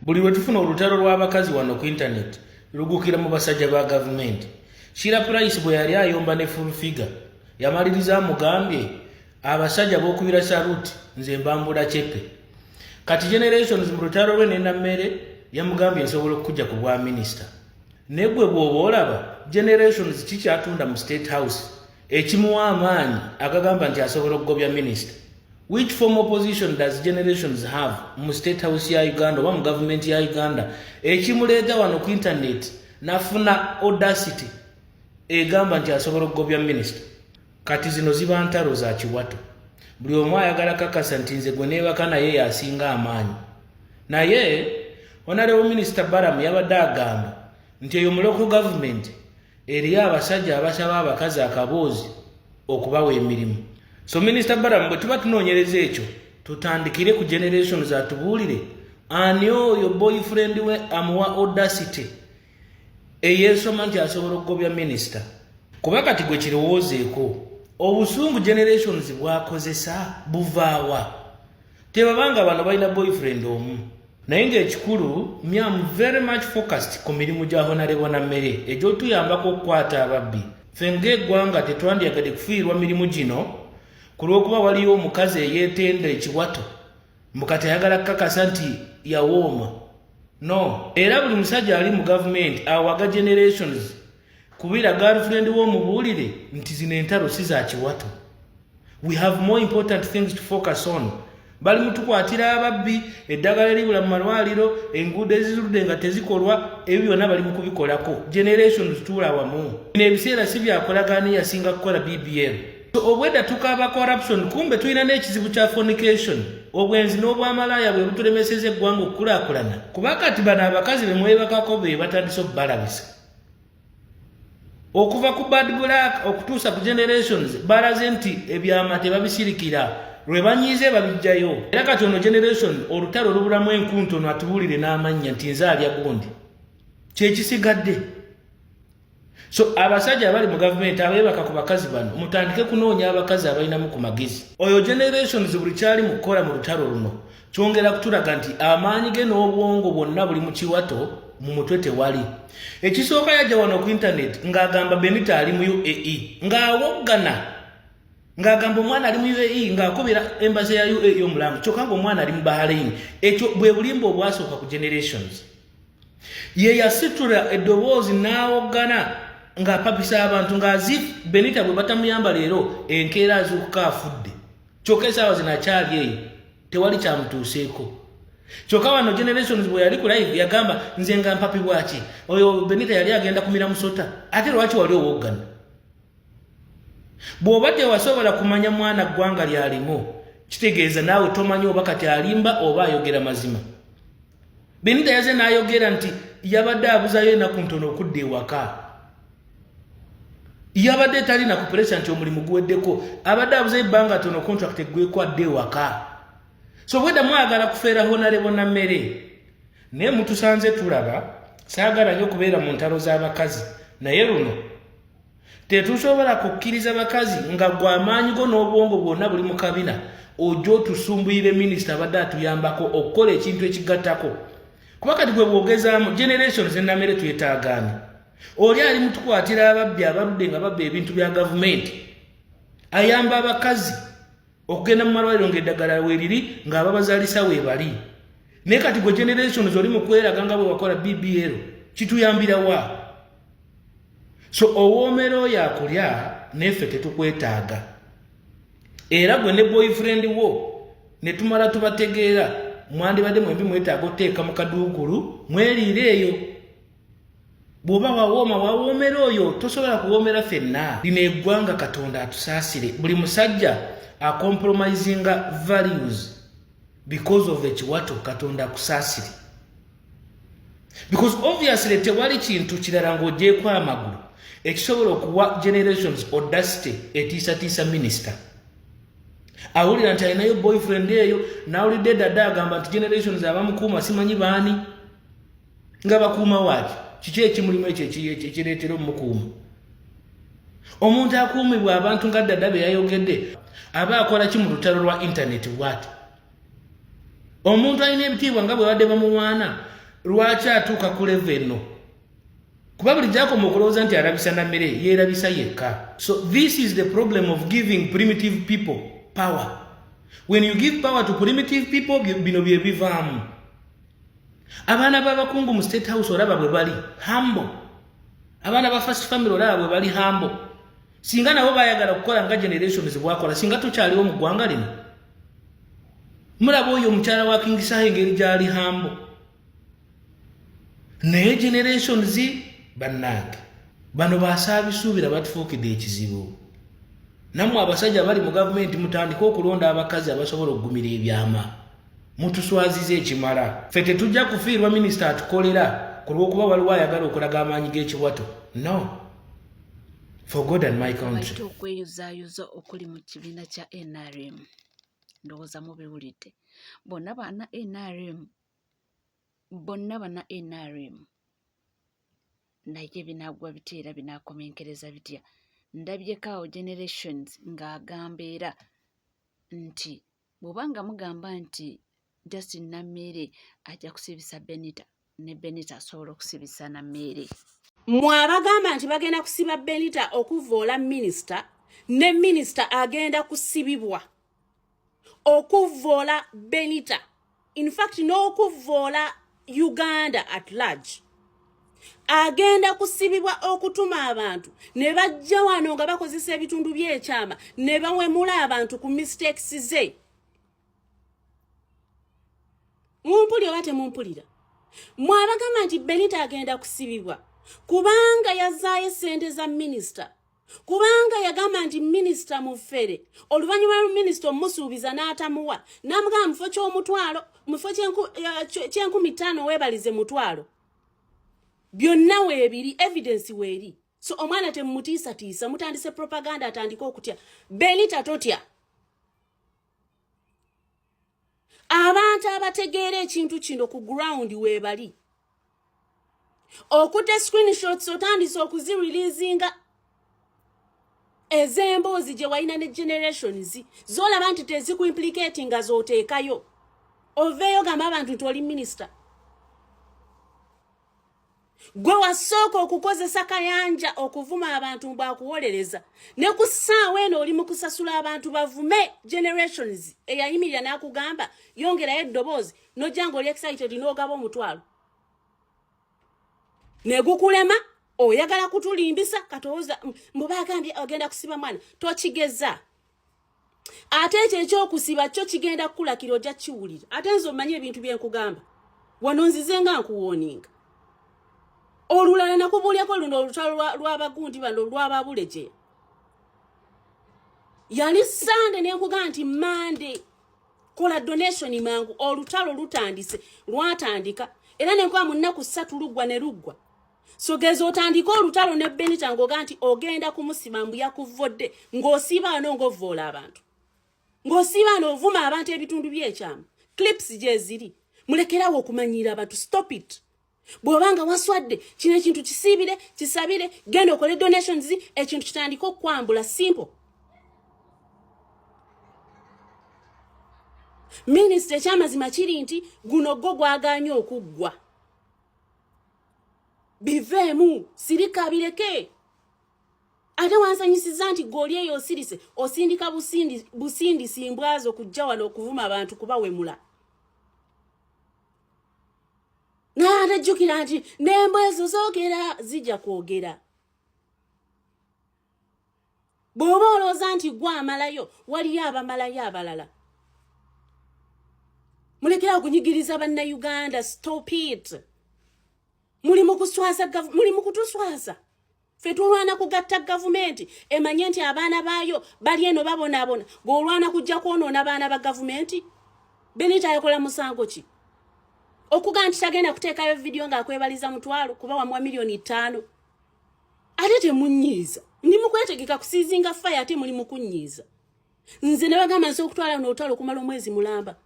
buli lwe tufuna olutalo lw'abakazi wano ku internet lugukira mu basajja ba gavumenti. Shira Price bwe yali ayomba ne full figure yamaliriza amugambye abasajja b'okubira saluti nze mbambula chepe. Kati generations mu lutalo lwe nenda mmere yamugambye nsobola okujja ku bwa minister. Negwe bw'oba olaba generations kikyatunda mu State House ekimuwa amaanyi agagamba nti asobola okugobya minister. Which form opposition does generations have mu State House ya Uganda oba mu government ya Uganda ekimuleeta wano ku internet nafuna audacity egamba nti asobola okugobya minister? Kati zino ziba ntalo za kiwato. Buli omu ayagala kakasa nti nze gwe neebaka naye yasinga amaanyi. Naye Honorable Minister Baramu yabadde agamba nti eyo mu local government eriyo abasajja abasaba abakazi akaboozi okubawa emirimu. So Minister Baramu bwe tuba tunoonyereza ekyo tutandikire ku generations atubuulire ani oyo boyfriend we amuwa audacity eyeesoma nti asobola okugobya minister. Kuba kati gwe kirowoozeeko obusungu generations bwakozesa buvaawa. Tebabanga bano balina boyfriend omu. Naye ng'ekikulu am very much focused ku mirimu gya Honorable Nammere egy'otuyambako okukwata ababbi. Ffe ng'eggwanga tetwandyagadde kufiirwa mirimu gino ku lw'okuba waliyo omukazi eyeetenda ekiwato mukati ayagala kakasa nti yawooma. No, era buli musajja ali mu gavumenti awaga generations kubira girlfriend w'omubuulire nti zino entalo si za kiwato. We have more important things to focus on. Bali mutukwatira ababbi, eddagala eribula mu malwaliro, enguudo ezirudde nga tezikolwa, ebyo byonna bali mu kubikolako. Generations tuula wamu. Bino ebiseera si byakolagana yasinga kukola BBL. So obwedda tukaaba corruption kumbe tulina n'ekizibu kya fornication. Obwenzi n'obwamalaaya bwe butulemeseza eggwanga okukulaakulana. Kuba kati bano abakazi be mwebakako be batandise okubalabisa. Okuva ku bad black okutuusa ku generations balaze nti ebyama tebabisirikira. Lwe banyiize babijjayo. Era kati ono generation olutalo lubulamu enkunto no atubuulire n'amannya nti nze alya gundi. Kyekisigadde. So abasajja abali mu gavumenti abeebaka ku bakazi bano mutandike kunoonya abakazi abalinamu ku magezi. Oyo generations buli kyali mu kukola mu lutalo luno kyongera kutulaga nti amaanyi ge n'obwongo bwonna buli mu kiwato mu mutwe tewali. Ekisooka yajja wano ku internet ng'agamba Benita ali mu UAE ng'awoggana ng'agamba omwana ali mu UAE ng'akubira embassy ya UAE omulango kyokka ng'omwana ali mu Bahrain. Ekyo bwe bulimba obwasooka ku generations. Ye yasitula eddoboozi n'awoggana ng'apapisa abantu ng'azif Benita bwe batamuyamba leero enkeera azuukuka afudde. Kyokka essaawa zino akyali eyo tewali kyamutuuseeko. Kyokka wano generations bwe yali ku live yagamba nze nga mpapibwa ki oyo Benita yali agenda kumira musota ate lwaki wali owoggana? Bw'oba tewasobola kumanya mwana ggwanga lyalimu kitegeeza naawe tomanyi oba kati alimba oba ayogera mazima. Benita yaze n'ayogera nti yabadde abuzayo ennaku ntono okudda ewaka. Yabadde talina ku pressure nti omulimu guweddeko. Abadde abuzayo ebbanga tono contract eggwekwadde ewaka. So bwedda mwagala kufeera Honorable Nammere naye mutusanze tulaba saagala nnyo okubeera mu ntalo z'abakazi naye luno tetusobola kukkiriza bakazi nga gwe amaanyi go n'obwongo bwonna buli mu kabina ojja otusumbuyire minisita abadde atuyambako okukola ekintu ekigattako. Kuba kati gwe bwogezaamu generations Nammere twetaagaani. Oli ali mutukwatira ababbi abaludde nga babba ebintu bya gavumenti ayamba abakazi okugenda mu malwaliro ng'eddagala weeriri ng'ababazaalisa weebali. Naye kati gwe generations oli mu kweraga nga bwe wakola BBL kituyambira wa? So owoomera oyo akulya neffe tetukwetaaga. Era gwe ne boyfriend wo ne tumala tubategeera mwandibadde mwembi mwetaaga oteeka mu kaduukulu mweriire eyo. Bw'oba wawoomera oyo tosobola kuwoomera ffenna. Lino eggwanga Katonda atusaasire. Buli musajja compromisinga values because of ekiwato Katonda akusaasire. Because obviously tewali kintu kirala ng'ogyeeko amagulu ekisobola okuwa generations audacity etiisatiisa minister. Awulira nti alinayo boyfriend eyo n'awulidde dada agamba nti generations abamukuuma simanyi baani nga bakuuma waaki. Kiki ekimulimu ekyo ekireetera omukuuma? Omuntu akuumibwa abantu nga dada be yayogedde aba akola ki mu lutalo lwa internet bw'ati? Omuntu alina ebitiibwa nga bwe badde bamuwaana lwaki atuuka ku level eno kuba buli gyakoma okulowooza nti arabisa na mmere yeerabisa yekka. So this is the problem of giving primitive people power. When you give power to primitive people, bino bye bivaamu. Abaana b'abakungu mu State House olaba bwe bali humble. Abaana ba First Family olaba bwe bali humble. Singa nabo baayagala kukola nga generations bwakola, singa tukyaliwo mu ggwanga lino. Mulaba oyo omukyala wa King Saha engeri gy'ali humble. Naye generations bannange bano basaabisuubira batufuukidde ekizibu. Nammwe abasajja bali mu gavumenti mutandika okulonda abakazi abasobola okugumira ebyama. Mutuswazize ekimala. Ffe tetujja kufiirwa minisita atukolera ku lw'okuba waliwo ayagala okulaga amaanyi g'ekiwato. No. For God and my country. Okweyuzayuza okuli mu kibiina kya NRM. Ndowooza mubiwulidde. Bonna bana NRM. Naye binaagwa bitya era binaakomenkereza bitya. Ndabyekaawo generations ng'agamba era nti bw'obanga mugamba nti Justin Nammere ajja kusibisa Benita ne Benita asobola okusibisa Nammere. Mwabagamba nti bagenda kusiba Benita okuvoola minisita ne minisita agenda kusibibwa okuvoola Benita. In fact n'okuvoola Uganda at large. Agenda kusibibwa okutuma abantu ne bajja wano nga bakozesa ebitundu by'ekyama ne bawemula abantu ku mistakes ze. Mumpulira oba temumpulira? Mwabagamba nti Benita agenda kusibibwa kubanga yazaayo sente za minisita, kubanga yagamba nti minisita mufere, oluvannyuma lwa minisita omusuubiza n'atamuwa n'amugamba mufo ky'omutwalo, mufo ky'enkumi ttaano weebalize mutwalo. Byonna weebiri, evidence weeri. So omwana temutiisatiisa, mutandise propaganda atandika okutya. Benita totya. Abantu abategeera ekintu kino ku ground weebali. Okuta screenshots otandise okuzireleasinga ez'emboozi gye walina ne generations z'olaba nti tezikuimplicating nga z'oteekayo. Oveeyo gamba abantu nti oli minisita. Gwe wasooka okukozesa kayanja okuvuma abantu bwakuwolereza ne ku ssaawa eno oli mu kusasula abantu bavume generations eyayimirira n'akugamba yongerayo eddoboozi n'ojja ng'oli excited n'ogaba omutwalo. Ne gukulema oyagala kutulimbisa katowooza mbubagambye ogenda kusiba mwana tokigeza. Ate ekyo ekyokusiba kyo kigenda kukulakira ojja kiwulira. Ate nze omanye ebintu bye nkugamba wano nzize nga nkuwooninga. Olulala nakubuulyako luno olutalo lw'abagundi bano lw'ababuleje. Yali Sande ne nkugamba nti Monday kola donation mangu olutalo lutandise lwatandika era ne nkuba mu nnaku 3 luggwa ne luggwa. So gezo otandika olutalo ne Benita ng'oga nti ogenda kumusima mbu yakuvodde ng'osiiba ano ng'ovvoola abantu. Ng'osiiba ano ovuma abantu ebitundu by'ekyama. Clips gye ziri. Mulekerawo okumanyira abantu. Stop it. Bw'obanga waswadde kino ekintu kisiibire kisabire genda okole donations ekintu kitandika okwambula simple. Minisita ekyamazima kiri nti guno gwo gwagaanye okuggwa. Biveemu sirika bireke. Ate wansanyisiza nti goli eyo osirise osindika busindi simbwazo kujja wano okuvuma abantu kubawemula. Najjukira nti n'embwa ezo zoogera zijja kwogera. Bw'oba olowooza nti gwe amalayo waliyo abamalayo abalala. Mulekera okunyigiriza bannayuganda. Stop it. Muli mu kutuswaza. Ffe tulwana kugatta gavumenti emanye nti abaana baayo bali eno babonaabona ng'olwana kujja kwonoona abaana ba gavumenti. Benita yakola musango ki? Okuga nti tagenda kuteekayo video ng'akwebaliza mutwalo kuba wamuwa $5,000,000. Ate temunyiiza. Ndi mukwetegeka kusiizinga fire ate muli mukunyiiza. Nze ne bagamba nsobola okutwala n'olutalo okumala omwezi mulamba.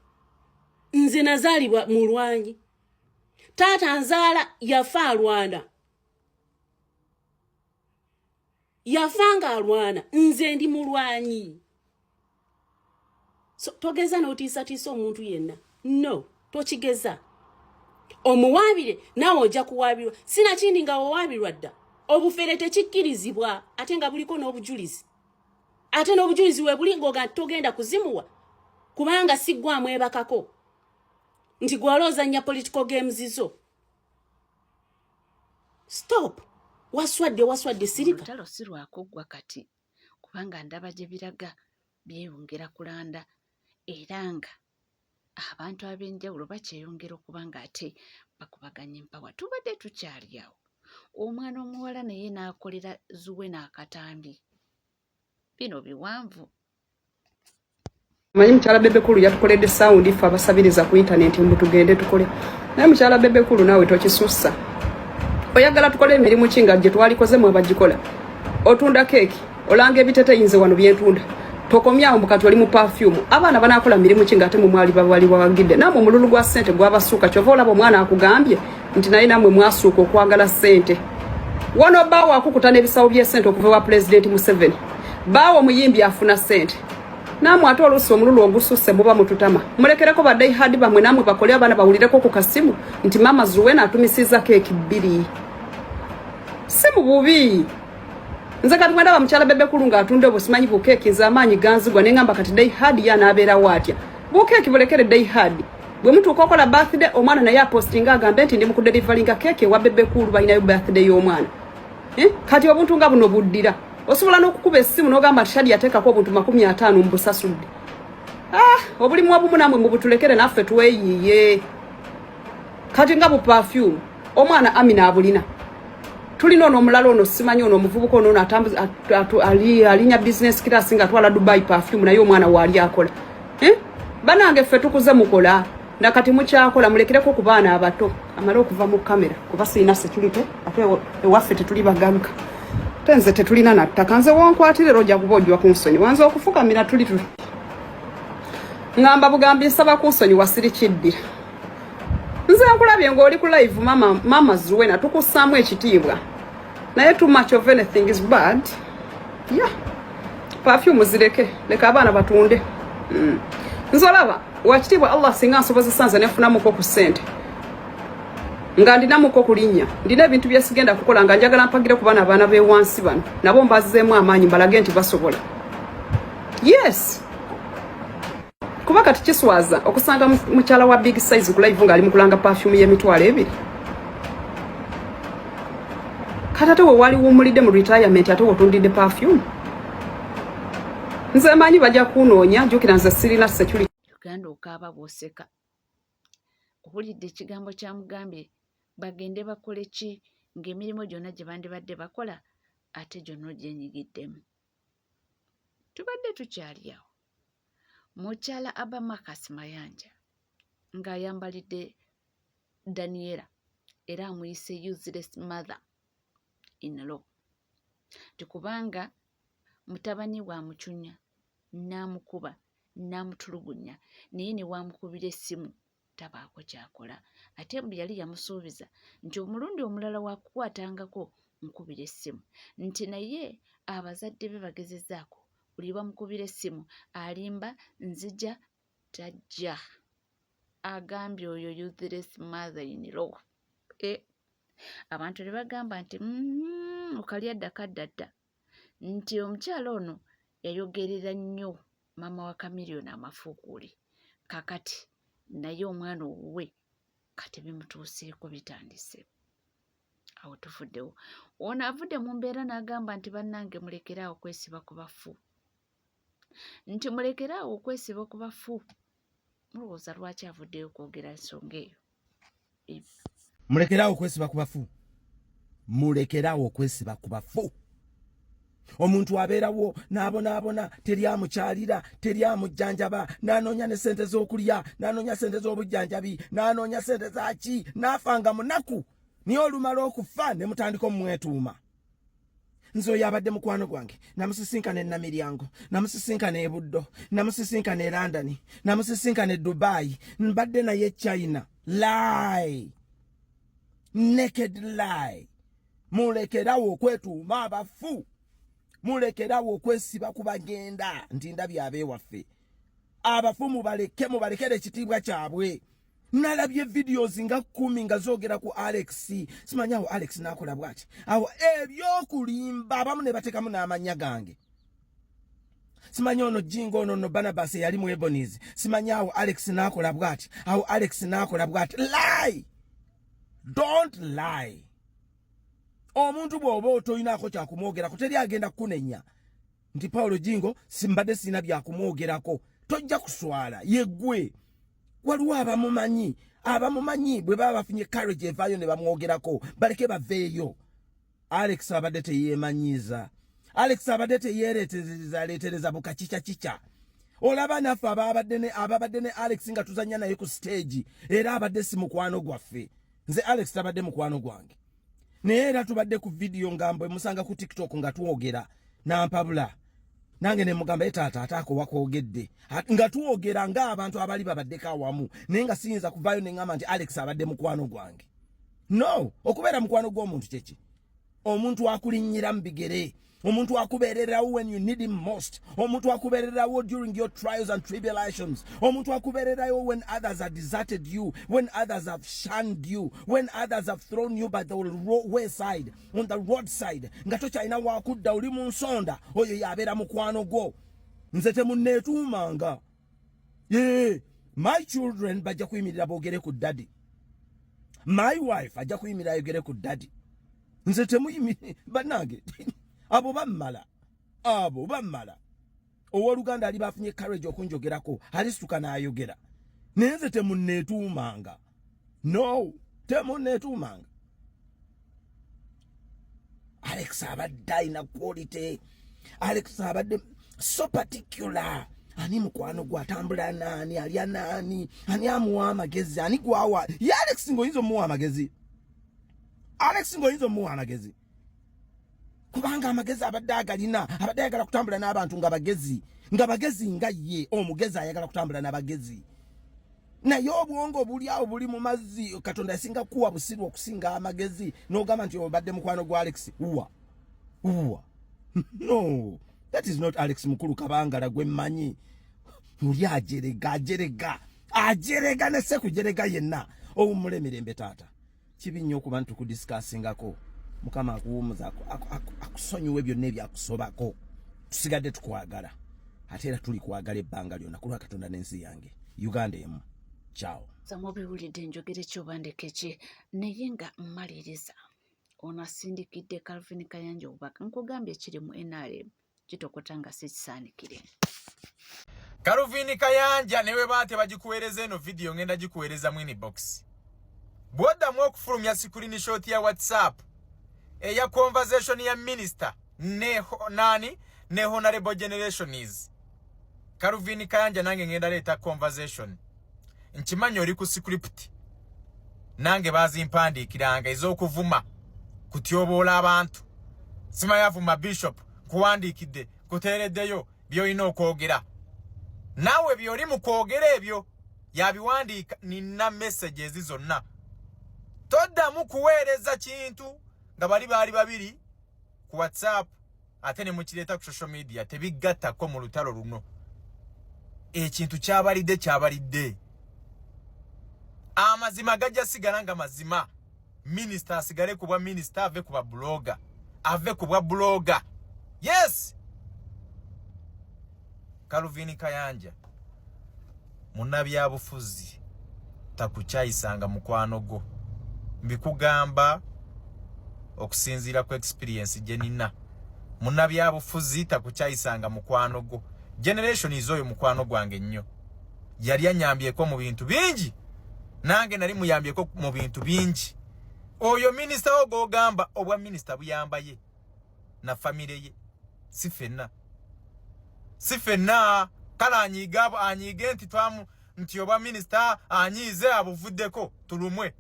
Nze nazaalibwa mu lwanyi. Taata nzaala yafa alwana. Yafa ng'alwana. Nze ndi mu lwanyi. So togeza n'otiisatiisa omuntu yenna. No, tokigeza. omuwaabire naawe ojja kuwaabirwa sina kindi nga wawaabirwa dda obufere tekikkirizibwa ate nga buliko n'obujulizi ate n'obujulizi we buli ng'oga togenda kuzimuwa kubanga siggwamu ebakako nti gwalozanya political games zo. Stop. Waswadde sirika. Olutalo si lwakuggwa kati kubanga ndaba gye biraga byeyongera kulanda era nga abantu ab'enjawulo bakyeyongera okuba nga ate bakubaganya empawa. Tubadde tukyali awo omwana omuwala naye n'akolera zuwe n'akatambi. Bino biwanvu. Manyi mukyala Bebekulu yatukoledde sound ife abasabiriza ku internet mbu tugende tukole. Naye mukyala Bebekulu naawe tokisussa. Oyagala tukole emirimu kinga gye twalikozemu abagikola. Otunda keki, olanga ebiteteeyinze wano byentunda. Tokomyawo mukati oli mu perfume. Abaana banaakola mirimu kinga ate mu mwali bawali bawagidde. Namwe omululu gwa ssente gwabasuuka kyova olaba omwana akugambye nti naye namwe mwasuuka okwagala ssente. Wano baawo akukuta n'ebisawo by'essente okuva wa President Museveni. Baawo omuyimbi afuna ssente. Namwe ate oluusi omululu ogususse muba mututama. Mulekereko badde hadi bamwe namwe bakole abaana bawulireko ku kasimu nti mama Zuwena atumisiza keeki 2. Si mu bubi. Nze kati mwenda bamukyala Bebekulu ng'atunda obusimanyi bukeeki nze amaanyi ganzigwa ne ngamba kati day hard yanaabeera watya. Bukeeki bulekere day hard. Bwe mutuuka okola birthday omwana naye apostinga agambe nti ndi mu kudelivalinga keeki ewa Bebekulu balinayo birthday y'omwana. Kati obuntu nga buno buddira. Osobola n'okukuba essimu n'ogamba nti Shadi yateekako obuntu 50 mu busasudde. Obulimu obumu namwe mubutulekere naffe tweyiye. Kati nga bu perfume omwana Amina abulina. Tulina ono omulala ono simanyi ono omuvubuka ono atambuza alinya business class nga atwala Dubai perfume naye omwana waali akola. Banange ffe tukuze mukola nakati mukyakola mulekireko ku baana abato amala okuva mu kamera kuba sirina security ate ewaffe tetuli bagagga. Tenze tetulina nattaka nze wonkwatire roja kubojjwa ku nsonyi wanze okufukamira tuli ngamba bugambi nsaba ku nsonyi wasiri kiddira. Nze nkulabye ng'oli ku live mama Zuwena tukussaamu ekitiibwa naye too much of anything is bad. Perfume zireke leka abaana batunde. Nzolaba wakitiibwa Allah singa nsobozesa nze nefunamuko ku ssente nga ndinamuko kulinnya ndina ebintu byesigenda kukola nga njagala mpagire ku baana abaana b'ewansi bano nabo mbazizeemu amaanyi mbalage nti basobola. Yes. Kuba kati kiswaza okusanga mukyala wa big size ku live ng'ali mu kulanga perfume y'emitwalo 2. Kati ate we wali wumulidde mu retirement ate wotundidde perfume. Nze manyi bajja kunoonya jjukira nze sirina security. Uganda okaaba bw'oseka. Owulidde ekigambo kya mugambye bagende bakole ki ng'emirimu gyonna gye bandibadde bakola ate gyonna ogyenyigiddemu. Tubadde tukyali awo. Mukyala Abamakasi Mayanja ng'ayambalidde Daniela era amuyise useless mother in law. Tikubanga mutabani wa mucunya n'amukuba n'amutulugunya naye ne wamukubira essimu tabaako kyakola ate bwe yali yamusuubiza nti omulundi omulala wakukwatangako nkubira essimu nti naye abazadde be bagezezzaako buli bamukubira essimu alimba nzija tajja. Agambye oyo useless mother in law. Abantu ne bagamba nti okalya ddakadda nti omukyala ono yayogerera nnyo mama wa Chameleone amafuukuuli kakati naye omwana owuwe kati bimutuuseeko bitandise. Awo tufuddewo. Ono avudde mu mbeera n'agamba nti bannange mulekeraawo okwesiba ku bafu. Nti mulekeraawo okwesiba ku bafu. Mulowooza lwaki avuddeyo kwogera ensonga eyo? Mulekeraawo okwesiba ku bafu. Mulekeraawo okwesiba ku bafu. Omuntu abeerawo n'abonaabona teri amukyalira teri amujjanjaba n'anoonya ne ssente z'okulya n'anoonya ssente z'obujjanjabi n'anoonya ssente zaki n'afanga munaku niye olumala okufa ne mutandika omumwetuuma. Nze oyo abadde mukwano gwange namusisinkana e Namiryango namusisinkana e Buddo namusisinkana e London namusisinkana e Dubai mbadde naye China. Lie. Naked lie. Mulekerawo okwetuuma abafu. Mulekerawo okwesiba ku bagenda nti ndabye abeewaffe. Abafu mubalekere ekitiibwa kyabwe. nalabye videos nga 10 nga zogera ku Alex simanyawo Alex nakola bwati awo ebyokulimba abamu ne batekamu n'amanya gange simanya ono Jingo ono Barnabas yali mu Ebonies simanyawo Alex nakola bwati awo Alex nakola bwati lie don't lie omuntu bw'oba otoyinako kyakumwogerako teri agenda kunenya nti Paulo Jingo simbadde sina byakumwogerako tojja kuswala yeggwe waliwo abamumanyi bwe baba bafunye courage evaayo ne bamwogerako baleke baveeyo. Alex abadde teyeemanyiza, Alex abadde teyeeretereza bukachicha olaba naffe ababadde ne Alex nga tuzanya naye ku stage era abadde si mukwano gwaffe. Nze Alex tabadde mukwano gwange naye era tubadde ku video ngambwe musanga ku TikTok nga tuwogera nampabula nange ne mugamba taata atako wakwogedde nga tuwogera nga abantu abali babaddeko awamu naye nga siyinza kuvaayo ne ngamba nti Alex abadde mukwano gwange. No, okubeera mukwano gw'omuntu kyeki omuntu akulinnyira mu bigere, omuntu akubeererawo when you need him most, omuntu akubeererawo during your trials and tribulations, omuntu akubeererawo when others have deserted you, when others have shunned you, when others have thrown you by the wayside, on the roadside, nga tokyalina wakudda oli mu nsonda, oyo yabeera mukwano gwo. Nze temunneetuumanga. My children bajja kuyimirira boogere ku daddy. My wife ajja kuyimirira ayogere ku daddy. Nze temuyimire bannange abo bammala ow'Oluganda ali bafunye courage okunjogerako alisuka n'ayogera naye nze temunneetuumanga. No, temunneetuumanga. Alex abadde alina quality, Alex abadde so particular. Ani mukwano gwatambula nani, alya nani, ani amuwa amagezi, ani gwawa ye Alex ngoyinza omuwa amagezi. Alex ngoyinza omuwa amagezi kubanga amagezi abadde agalina, abadde ayagala kutambula n'abantu nga bagezi nga ye omugezi ayagala kutambula n'abagezi. Naye obwongo buli awo buli mu mazzi Katonda yasinga kuwa busiru okusinga amagezi n'ogamba nti obadde mukwano gwa Alex. Uwa no, that is not Alex mukulu Kabangala gwe mmanyi. Uli ajerega ne se kujerega yenna obumulemirembe taata. Kibi nnyo ku bantu kudiscussingako Mukama akuwumuza akusonyiwe byonna ebyakusobako tusigadde tukwagala ate era tuli kwagala ebbanga lyonna kulwa Katonda n'ensi yange Uganda emu. Ciao. Samubiwulidde njogere kyobandeke ki naye nga mmaliriza onasindikidde Calvin Kayanja obubaka nkugambye kiri mu NRM kitokota nga sikisaanikire. Calvin Kayanja newe bate bagikuweereza eno video ngenda gikuweereza mu inbox. Bwoddamu okufulumya screenshot ya WhatsApp eya conversation ya minister ne honorable generations. Calvin Kayanja nange ngenda leta conversation. Nkimanyi oli ku script. Nange bazimpandiikiranga ez'okuvuma kutyoboola abantu. Simayavuma bishop kuwandiikidde kuteereddeyo by'olina okwogera. Naawe by'oli mu kwogera ebyo yabiwandiika nina messages zonna. Toddamu kuweereza kintu nga bali babiri ku WhatsApp ate ne mukireeta ku social media tebigattako mu lutalo luno. Ekintu kyabalidde. Amazima gajja sigala nga mazima. Minister asigale kubwa minister ave kubwa blogger. Yes! Calvin Kayanja munnabyabufuzi takukyayisanga mukwano gwo. Mbikugamba okusinziira ku experience jenina. Munnabyabufuzi takukyayisanga mukwano gwo. Generation izoyo mukwano gwange nnyo. Yali anyambyeko mu bintu bingi. Nange nali muyambyeko mu bintu bingi. Oyo minister ogogamba obwa minister buyamba ye na family ye. Sifenna kala anyige nti twamu nti obwa minister anyize abuvuddeko tulumwe.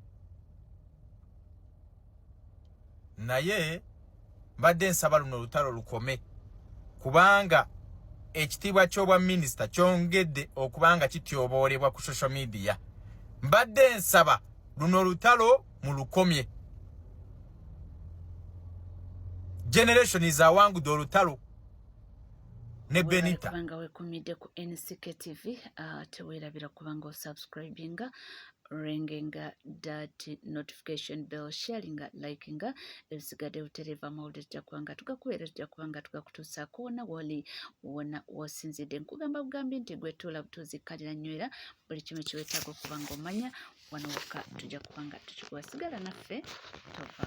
Naye mbadde nsaba luno olutalo lukome kubanga ekitiibwa ky'obwa minister kyongedde okubanga kityoboolebwa ku social media. Mbadde nsaba luno olutalo mulukomye. Generation is awangudde olutalo ne Benita. Kubanga wekumidde ku NCK TV teweerabira kubanga osubscribinga ringing that notification bell, sharing, liking, ebisigadde butereva amawulire tujja kubanga tugakuweera, tujja kubanga tugakutuusaako wonna woli wonna wosinzidde. Nkugamba bugambye nti gwe tuula butuuzi kalira nnyo era buli kimu kiwetaaga okuba ng'omanya wano wokka tujja kubanga tukikuwa. Sigala naffe tova.